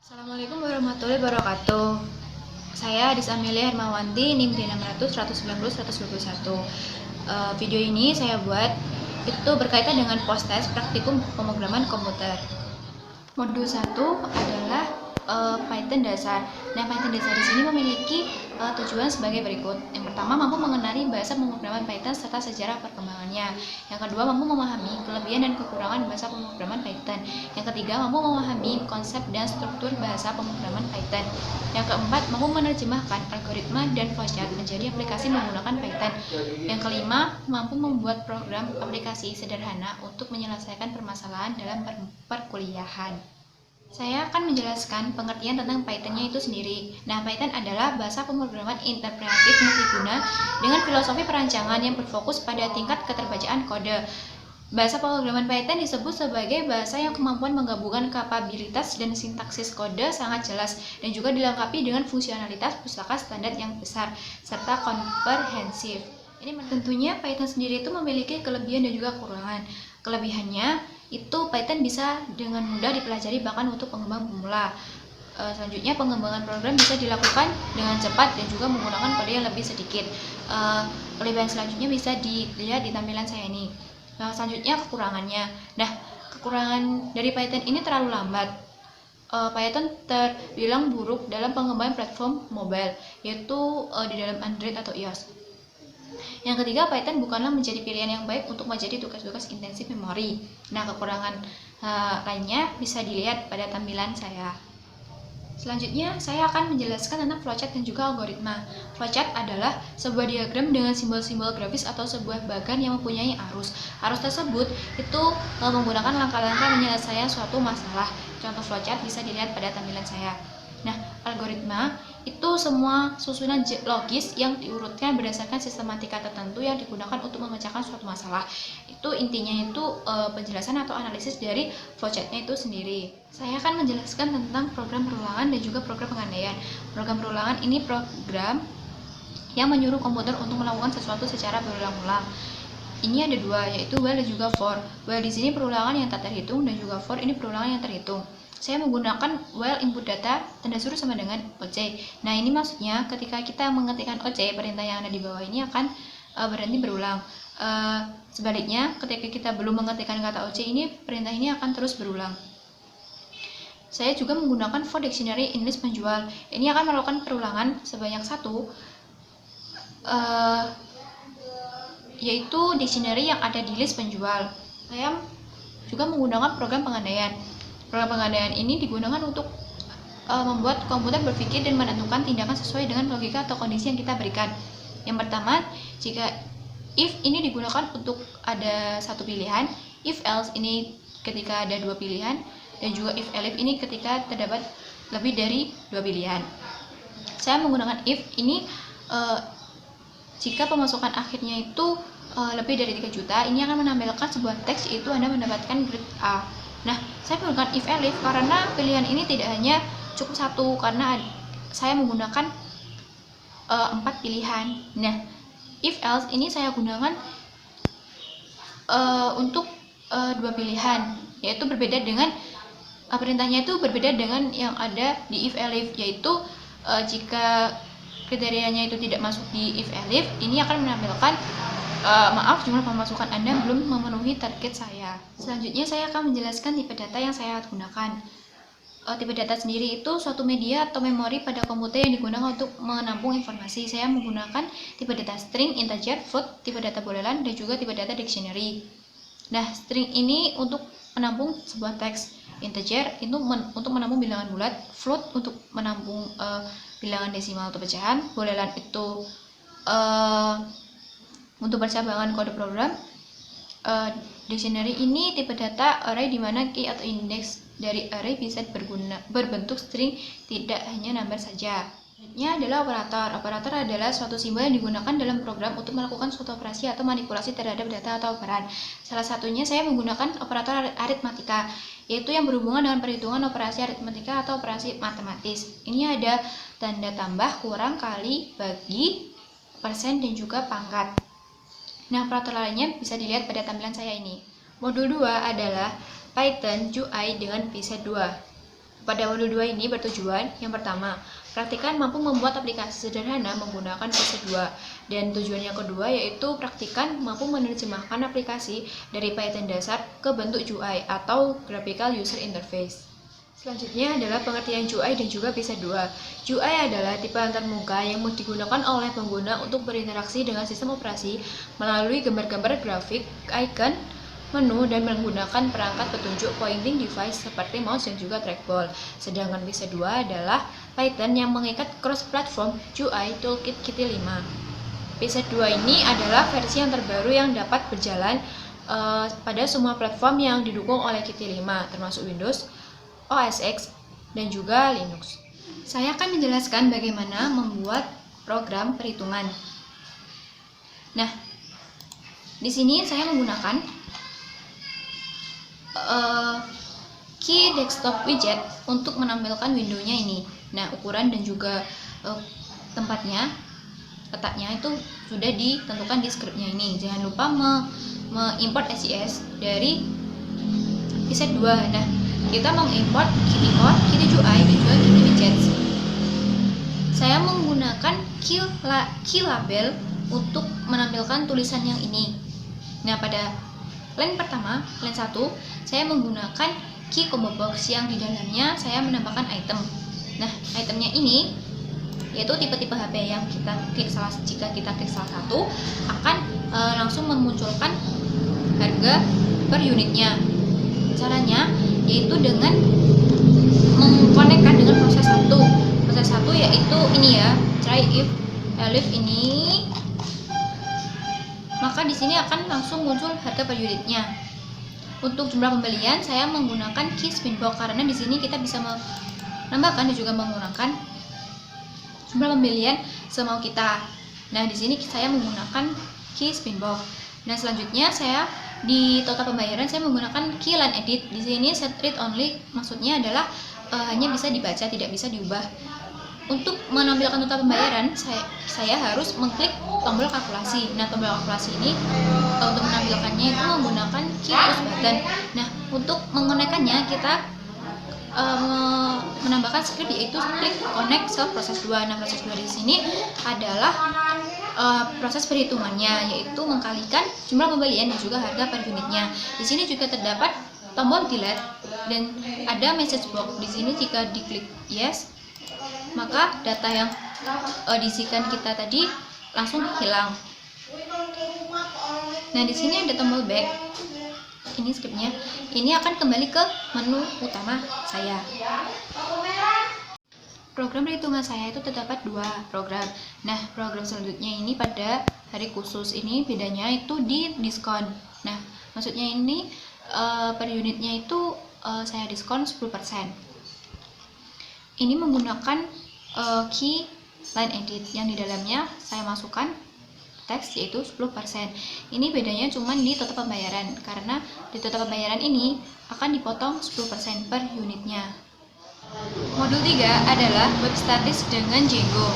Assalamualaikum warahmatullahi wabarakatuh. Saya Adis Amelia Hermawanti, NIM D600 190 121. Video ini saya buat itu berkaitan dengan post-test praktikum pemrograman komputer. Modul 1 adalah Python dasar. Nah, Python dasar di sini memiliki tujuan sebagai berikut. Yang pertama, mampu mengenali bahasa pemrograman Python serta sejarah perkembangannya. Yang kedua, mampu memahami kelebihan dan kekurangan bahasa pemrograman Python. Yang ketiga, mampu memahami konsep dan struktur bahasa pemrograman Python. Yang keempat, mampu menerjemahkan algoritma dan flowchart menjadi aplikasi menggunakan Python. Yang kelima, mampu membuat program aplikasi sederhana untuk menyelesaikan permasalahan dalam perkuliahan. Saya akan menjelaskan pengertian tentang Python-nya itu sendiri. Nah, Python adalah bahasa pemrograman interpretif multiguna dengan filosofi perancangan yang berfokus pada tingkat keterbacaan kode. Bahasa pemrograman Python disebut sebagai bahasa yang kemampuan menggabungkan kapabilitas dan sintaksis kode sangat jelas dan juga dilengkapi dengan fungsionalitas pustaka standar yang besar serta komprehensif. Ini tentunya Python sendiri itu memiliki kelebihan dan juga kekurangan. Kelebihannya itu Python bisa dengan mudah dipelajari bahkan untuk pengembang pemula. Selanjutnya pengembangan program bisa dilakukan dengan cepat dan juga menggunakan kode yang lebih sedikit. Kelebihan selanjutnya bisa dilihat di tampilan saya ini. Selanjutnya kekurangannya. Nah, kekurangan dari Python ini terlalu lambat. Python terbilang buruk dalam pengembangan platform mobile, yaitu di dalam Android atau iOS. Yang ketiga, Python bukanlah menjadi pilihan yang baik untuk menjadi tugas-tugas intensif memori. Nah, kekurangan lainnya bisa dilihat pada tampilan saya. Selanjutnya, saya akan menjelaskan tentang flowchart dan juga algoritma. Flowchart adalah sebuah diagram dengan simbol-simbol grafis atau sebuah bagan yang mempunyai arus. Arus tersebut itu menggunakan langkah-langkah penyelesaian suatu masalah. Contoh flowchart bisa dilihat pada tampilan saya. Nah, algoritma itu semua susunan logis yang diurutkan berdasarkan sistematika tertentu yang digunakan untuk memecahkan suatu masalah. Itu intinya itu penjelasan atau analisis dari flowchartnya itu sendiri. Saya akan menjelaskan tentang program perulangan dan juga program pengandaian. Program perulangan ini program yang menyuruh komputer untuk melakukan sesuatu secara berulang-ulang. Ini ada dua, yaitu while dan juga for. While di sini perulangan yang tak terhitung dan juga for ini perulangan yang terhitung. Saya menggunakan while input data tanda suruh sama dengan OC. Nah, ini maksudnya ketika kita mengetikkan OC, perintah yang ada di bawah ini akan berhenti berulang. Sebaliknya, ketika kita belum mengetikkan kata OC ini, perintah ini akan terus berulang. Saya juga menggunakan for dictionary in list penjual. Ini akan melakukan perulangan sebanyak satu, yaitu dictionary yang ada di list penjual. Saya juga menggunakan program pengandaian. Program pengandaian ini digunakan untuk membuat komputer berpikir dan menentukan tindakan sesuai dengan logika atau kondisi yang kita berikan. Yang pertama, jika if ini digunakan untuk ada satu pilihan, if else ini ketika ada dua pilihan, dan juga if elif ini ketika terdapat lebih dari dua pilihan. Saya menggunakan if ini jika pemasukan akhirnya itu lebih dari 3 juta, ini akan menampilkan sebuah teks yaitu Anda mendapatkan grade A. Nah, saya menggunakan if elif karena pilihan ini tidak hanya cukup satu, karena saya menggunakan 4 pilihan. Nah, if else ini saya gunakan untuk 2 pilihan, yaitu berbeda dengan perintahnya itu berbeda dengan yang ada di if elif, yaitu jika kriterianya itu tidak masuk di if elif, ini akan menampilkan maaf, jumlah pemasukan Anda belum memenuhi target saya. Selanjutnya saya akan menjelaskan tipe data yang saya gunakan. Tipe data sendiri itu suatu media atau memori pada komputer yang digunakan untuk menampung informasi. Saya menggunakan tipe data string, integer, float, tipe data bolelan, dan juga tipe data dictionary. Nah, string ini untuk menampung sebuah teks, integer itu untuk menampung bilangan bulat, float untuk menampung bilangan desimal atau pecahan, bolelan itu untuk percabangan kode program. Dictionary ini tipe data array di mana key atau indeks dari array bisa berbentuk string, tidak hanya number saja. Selanjutnya adalah operator. Operator adalah suatu simbol yang digunakan dalam program untuk melakukan suatu operasi atau manipulasi terhadap data atau operan. Salah satunya saya menggunakan operator aritmatika, yaitu yang berhubungan dengan perhitungan operasi aritmatika atau operasi matematis. Ini ada tanda tambah, kurang, kali, bagi, persen, dan juga pangkat. Nah, operator lainnya bisa dilihat pada tampilan saya ini. Modul 2 adalah Python UI dengan PZ2. Pada modul 2 ini bertujuan yang pertama, praktikan mampu membuat aplikasi sederhana menggunakan fase 2. Dan tujuan yang kedua yaitu praktikan mampu menerjemahkan aplikasi dari Python dasar ke bentuk GUI atau Graphical User Interface. Selanjutnya adalah pengertian GUI dan juga fase 2. GUI adalah tipe antarmuka yang digunakan oleh pengguna untuk berinteraksi dengan sistem operasi melalui gambar-gambar grafik, icon, menu, dan menggunakan perangkat petunjuk pointing device seperti mouse dan juga trackball. Sedangkan fase 2 adalah Python yang mengikat cross-platform GUI Toolkit Qt 5. Fase 2 ini adalah versi yang terbaru yang dapat berjalan pada semua platform yang didukung oleh Qt 5, termasuk Windows, OS X, dan juga Linux. Saya akan menjelaskan bagaimana membuat program perhitungan. Nah, di sini saya menggunakan key desktop widget untuk menampilkan windownya ini. Nah, ukuran dan juga tempatnya, letaknya itu sudah ditentukan di scriptnya ini. Jangan lupa mengimport SIS dari preset 2. Nah, kita mengimport Qt Core, Qt GUI, dan juga Qt Widgets. Saya menggunakan key label untuk menampilkan tulisan yang ini. Nah, pada line pertama, line 1, saya menggunakan key combo box yang di dalamnya saya menambahkan item. Nah, itemnya ini yaitu tipe-tipe HP yang jika kita klik salah satu akan langsung memunculkan harga per unitnya. Caranya yaitu dengan mengkonekkan dengan proses 1. Proses 1 yaitu ini ya, try if elif ini. Maka di sini akan langsung muncul harga per unitnya. Untuk jumlah pembelian saya menggunakan key spinbox karena di sini kita bisa menambahkan dan juga mengurangkan jumlah pembelian semau kita. Nah, di sini saya menggunakan key spinbox. Nah, selanjutnya saya di total pembayaran saya menggunakan key line edit. Di sini set read only maksudnya adalah hanya bisa dibaca, tidak bisa diubah. Untuk menampilkan total pembayaran, saya harus mengklik tombol kalkulasi. Nah, tombol kalkulasi ini untuk menampilkannya itu menggunakan key push button. Nah, untuk mengonekkannya kita menambahkan script yaitu klik connect ke proses 2. Nah, proses 2 di sini adalah proses perhitungannya yaitu mengkalikan jumlah pembelian dan juga harga per unitnya. Di sini juga terdapat tombol delete dan ada message box. Di sini jika diklik yes, maka data yang diisikan kita tadi langsung hilang. Nah, di sini ada tombol back. Ini scriptnya. Ini akan kembali ke menu utama saya. Program perhitungan saya itu terdapat 2 program. Nah, program selanjutnya ini pada hari khusus ini bedanya itu di diskon. Nah, maksudnya ini per unitnya itu saya diskon 10%. Ini menggunakan key line edit yang di dalamnya saya masukkan teks yaitu 10%. Ini bedanya cuma di total pembayaran karena di total pembayaran ini akan dipotong 10% per unitnya. Modul 3 adalah web statis dengan Django.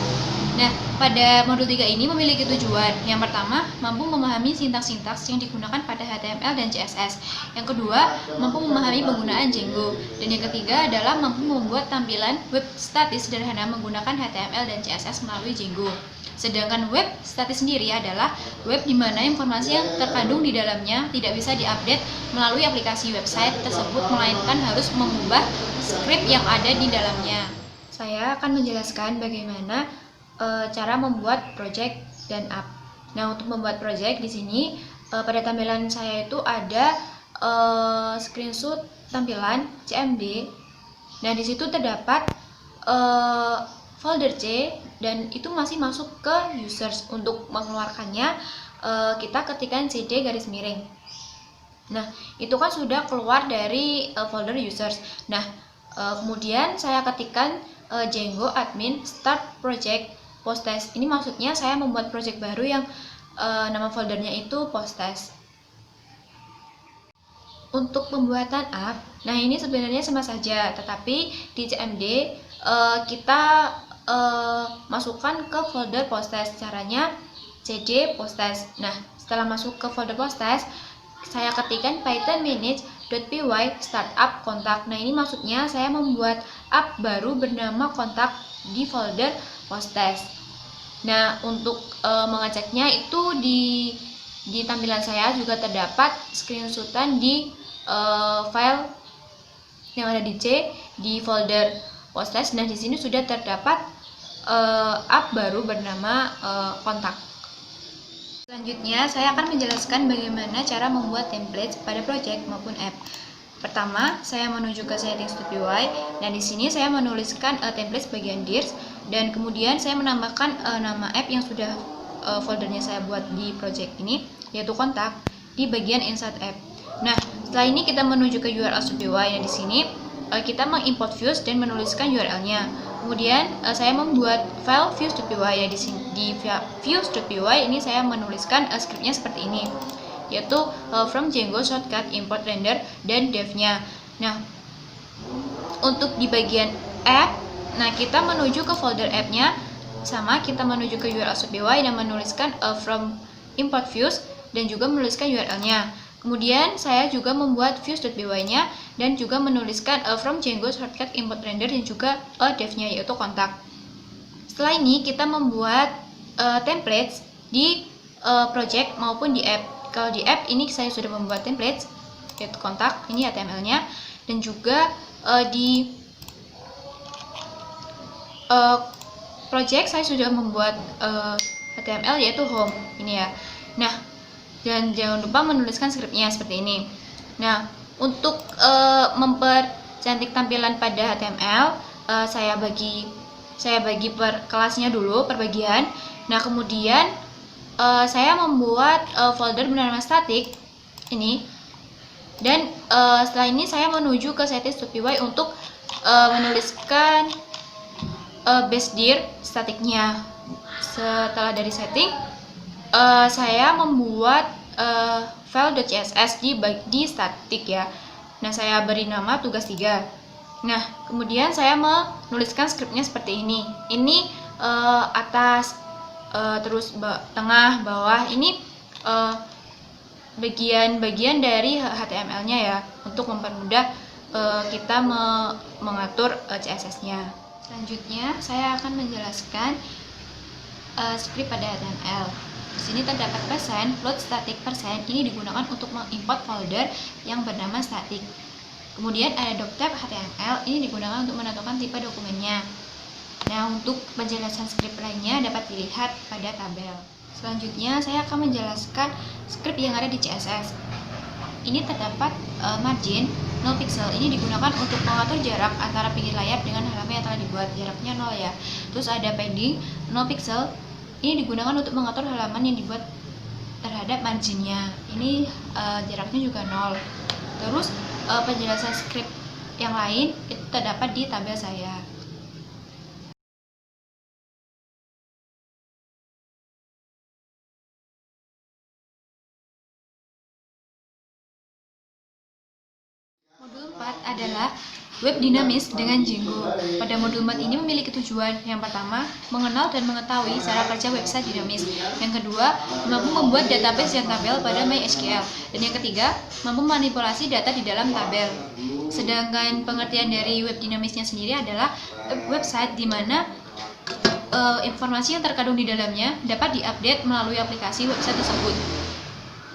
Nah, pada modul 3 ini memiliki tujuan. Yang pertama, mampu memahami sintaks-sintaks yang digunakan pada HTML dan CSS. Yang kedua, mampu memahami penggunaan Django. Dan yang ketiga adalah mampu membuat tampilan web statis sederhana menggunakan HTML dan CSS melalui Django. Sedangkan web statis sendiri adalah web di mana informasi yang terkandung di dalamnya tidak bisa diupdate melalui aplikasi website tersebut, melainkan harus mengubah script yang ada di dalamnya. Saya akan menjelaskan bagaimana cara membuat project dan app. Nah, untuk membuat project di sini pada tampilan saya itu ada screenshot tampilan CMD. Nah, di situ terdapat folder C dan itu masih masuk ke users. Untuk mengeluarkannya kita ketikkan cd garis miring. Nah, itu kan sudah keluar dari folder users. Nah, kemudian saya ketikkan Django admin start project posttest. Ini maksudnya saya membuat project baru yang nama foldernya itu posttest. Untuk pembuatan app, nah ini sebenarnya sama saja, tetapi di CMD kita masukkan ke folder posttest. Caranya cd posttest. Nah, setelah masuk ke folder posttest, saya ketikkan python manage .py startup kontak. Nah, ini maksudnya saya membuat app baru bernama kontak di folder post-test. Nah, untuk mengeceknya itu di tampilan saya juga terdapat screenshotan di file yang ada di C di folder post-test. Nah, di sini sudah terdapat app baru bernama kontak. Selanjutnya, saya akan menjelaskan bagaimana cara membuat template pada project maupun app. Pertama, saya menuju ke settings .py. Nah, di sini saya menuliskan template bagian dirs, dan kemudian saya menambahkan nama app yang sudah foldernya saya buat di project ini, yaitu kontak, di bagian insert app. Nah, setelah ini kita menuju ke url.py. Nah, di sini kita mengimport views dan menuliskan URL-nya. Kemudian saya membuat file views.py. Ya, di views.py ini saya menuliskan scriptnya seperti ini, yaitu from Django shortcut import render dan dev-nya. Nah, untuk di bagian app, nah kita menuju ke folder app-nya, sama kita menuju ke url.py dan menuliskan from import views dan juga menuliskan URL-nya. Kemudian saya juga membuat views.py-nya dan juga menuliskan from Django shortcut import render dan juga dev-nya, yaitu kontak. Setelah ini kita membuat templates di project maupun di app. Kalau di app ini saya sudah membuat templates, yaitu kontak, ini HTML-nya, dan juga di project saya sudah membuat HTML, yaitu home ini ya. Nah, dan jangan lupa menuliskan scriptnya seperti ini. Nah, untuk mempercantik tampilan pada HTML, saya bagi per kelasnya dulu, per bagian. Nah, kemudian saya membuat folder bernama static ini, dan setelah ini saya menuju ke settings.py untuk menuliskan base dir statiknya. Setelah dari setting, saya membuat file.css di statik ya. Nah, saya beri nama tugas 3. Nah, kemudian saya menuliskan scriptnya seperti ini. Ini atas, terus tengah, bawah. Ini bagian-bagian dari HTML-nya ya, untuk mempermudah kita mengatur CSS-nya. Selanjutnya, saya akan menjelaskan script pada HTML. Di sini terdapat float static ini digunakan untuk mengimport folder yang bernama static. Kemudian ada doctype HTML, ini digunakan untuk menentukan tipe dokumennya. Nah, untuk penjelasan script lainnya dapat dilihat pada tabel. Selanjutnya, saya akan menjelaskan script yang ada di CSS. Ini terdapat margin 0 pixel, ini digunakan untuk mengatur jarak antara pinggir layar dengan halaman yang telah dibuat, jaraknya 0 ya. Terus ada padding 0 pixel, ini digunakan untuk mengatur halaman yang dibuat terhadap marginnya. Ini jaraknya juga 0. Terus penjelasan script yang lain itu terdapat di tabel saya. Modul 4 adalah web dinamis dengan Django. Pada modul 4 ini memiliki tujuan. Yang pertama, mengenal dan mengetahui cara kerja website dinamis. Yang kedua, mampu membuat database dan tabel pada MySQL. Dan yang ketiga, mampu manipulasi data di dalam tabel. Sedangkan pengertian dari web dinamisnya sendiri adalah website di mana informasi yang terkandung di dalamnya dapat diupdate melalui aplikasi website tersebut.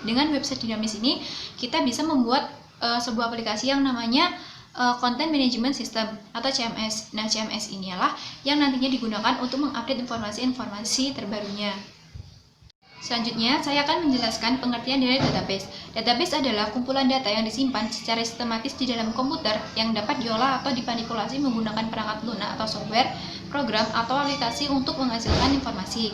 Dengan website dinamis ini, kita bisa membuat sebuah aplikasi yang namanya Content Management System atau CMS. Nah, CMS inilah yang nantinya digunakan untuk mengupdate informasi-informasi terbarunya. Selanjutnya, saya akan menjelaskan pengertian dari database. Database adalah kumpulan data yang disimpan secara sistematis di dalam komputer yang dapat diolah atau dimanipulasi menggunakan perangkat lunak atau software, program, atau aplikasi untuk menghasilkan informasi.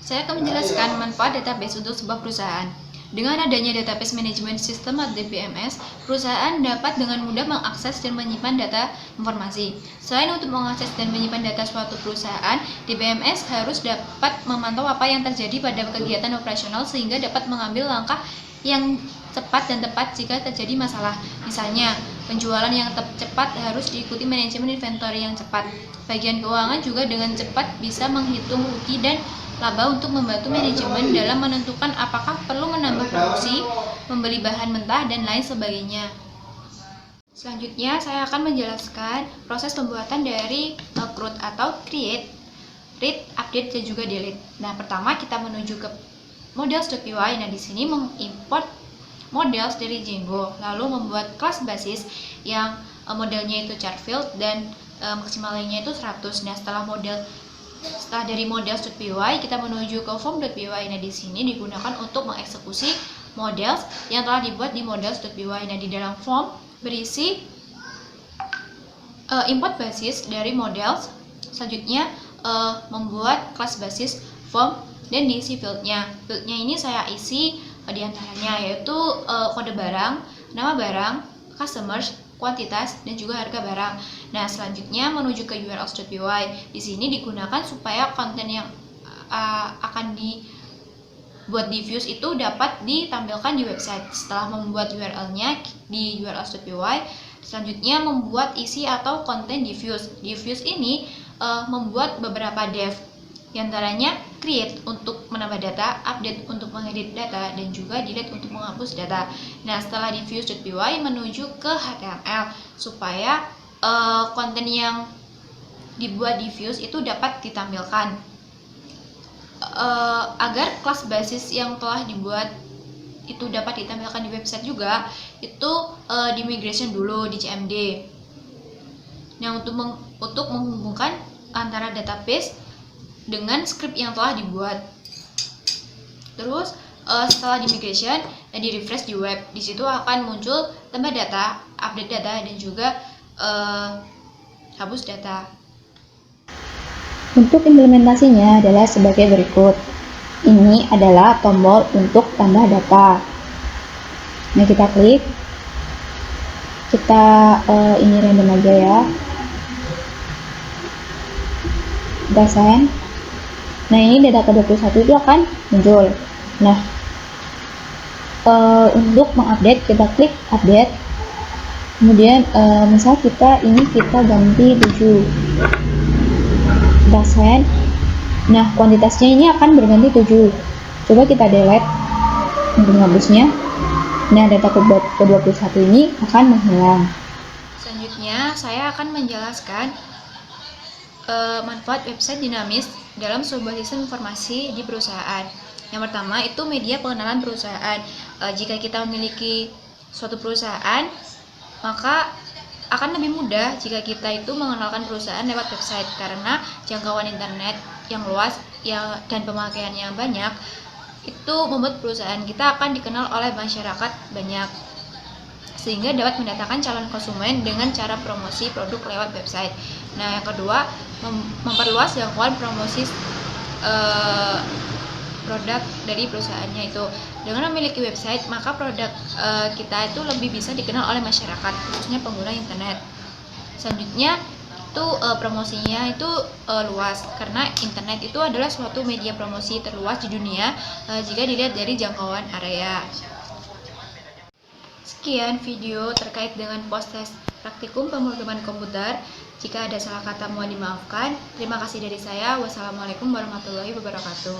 Saya akan menjelaskan manfaat database untuk sebuah perusahaan. Dengan adanya Database Management System atau DBMS, perusahaan dapat dengan mudah mengakses dan menyimpan data informasi. Selain untuk mengakses dan menyimpan data suatu perusahaan, DBMS harus dapat memantau apa yang terjadi pada kegiatan operasional sehingga dapat mengambil langkah yang cepat dan tepat jika terjadi masalah. Misalnya, penjualan yang cepat harus diikuti manajemen inventory yang cepat. Bagian keuangan juga dengan cepat bisa menghitung rugi dan laba untuk membantu manajemen dalam menentukan apakah perlu menambah produksi, membeli bahan mentah, dan lain sebagainya. Selanjutnya saya akan menjelaskan proses pembuatan dari CRUD atau create, read, update, dan juga delete. Nah, pertama kita menuju ke models.py. Nah, di sini mengimport models dari Django, lalu membuat kelas basis yang modelnya itu chart field dan maksimalnya itu 100. Nah, setelah dari models.py kita menuju ke form.py. Nah, di sini digunakan untuk mengeksekusi models yang telah dibuat di models.py. Nah, di dalam form berisi import basis dari models. Selanjutnya membuat kelas basis form dan diisi fieldnya. Fieldnya ini saya isi diantaranya yaitu kode barang, nama barang, customers, kuantitas, dan juga harga barang. Nah, selanjutnya menuju ke urls.py. Di sini digunakan supaya konten yang akan dibuat di views itu dapat ditampilkan di website. Setelah membuat URL-nya di urls.py, selanjutnya membuat isi atau konten di views. Di views ini membuat beberapa dev, diantaranya create untuk menambah data, update untuk mengedit data, dan juga delete untuk menghapus data. Nah, setelah di views.py menuju ke HTML supaya konten yang dibuat di views itu dapat ditampilkan. Agar kelas basis yang telah dibuat itu dapat ditampilkan di website juga, itu di migration dulu di CMD. Nah, untuk menghubungkan antara database dengan script yang telah dibuat. Terus setelah di migration dan di refresh di web, di situ akan muncul tambah data, update data, dan juga hapus data. Untuk implementasinya adalah sebagai berikut. Ini adalah tombol untuk tambah data. Nah, kita klik. Kita ini random aja ya. Kita send. Nah, ini data ke-21 itu akan muncul. Nah, untuk mengupdate kita klik update. Kemudian misal kita ganti 7. Kita send. Nah, kuantitasnya ini akan berganti 7. Coba kita delete untuk menghapusnya. Nah, data ke-21 ini akan menghilang. Selanjutnya, saya akan menjelaskan manfaat website dinamis dalam sebuah sistem informasi di perusahaan. Yang pertama itu media pengenalan perusahaan. Jika kita memiliki suatu perusahaan, maka akan lebih mudah jika kita itu mengenalkan perusahaan lewat website, karena jangkauan internet yang luas dan pemakaian yang banyak itu membuat perusahaan kita akan dikenal oleh masyarakat banyak, sehingga dapat mendatangkan calon konsumen dengan cara promosi produk lewat website. Nah, yang kedua, memperluas jangkauan promosi produk dari perusahaannya itu. Dengan memiliki website, maka produk kita itu lebih bisa dikenal oleh masyarakat, khususnya pengguna internet. Selanjutnya itu promosinya itu luas, karena internet itu adalah suatu media promosi terluas di dunia jika dilihat dari jangkauan area. Sekian video terkait dengan post-test praktikum pemrograman komputer. Jika ada salah kata mohon dimaafkan. Terima kasih dari saya. Wassalamualaikum warahmatullahi wabarakatuh.